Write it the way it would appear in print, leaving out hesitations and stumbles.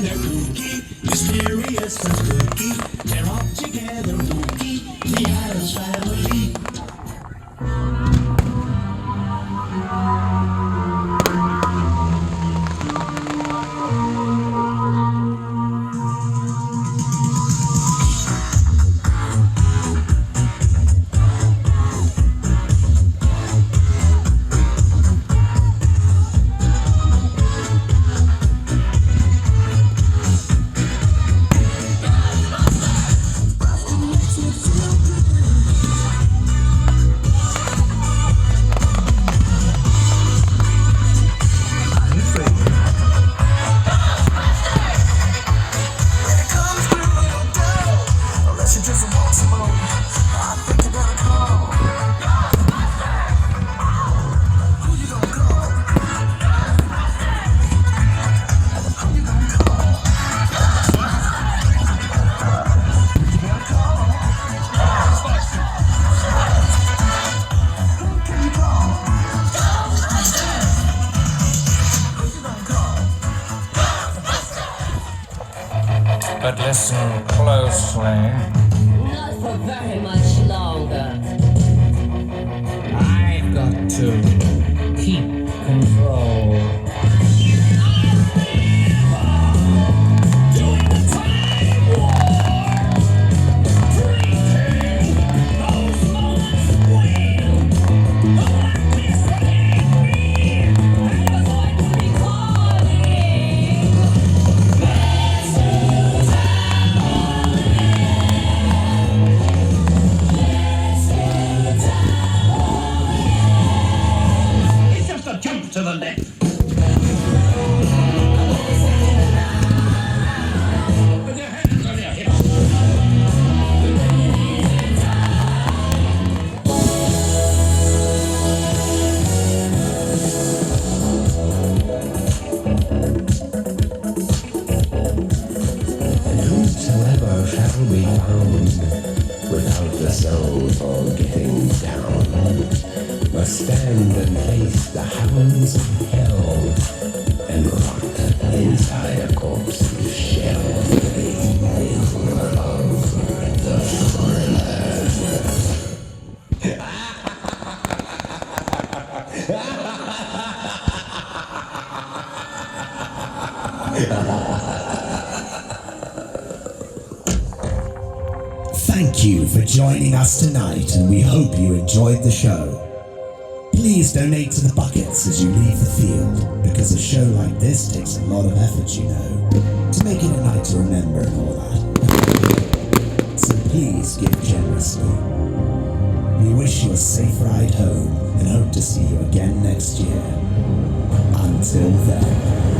they're kooky, mysterious and spooky. They're all together spooky, the Addams Family. But listen closely. Not for very much longer. I've got to keep control. Jump to the left. With your hands on your hips. And whosoever shall be found without the soul for getting down must stand and face the hounds of hell and rot inside a corpse's shell. Thank you for joining us tonight, and we hope you enjoyed the show. Please donate to the buckets as you leave the field, because a show like this takes a lot of effort, you know, to make it a night to remember and all that. So please give generously. We wish you a safe ride home and hope to see you again next year. Until then.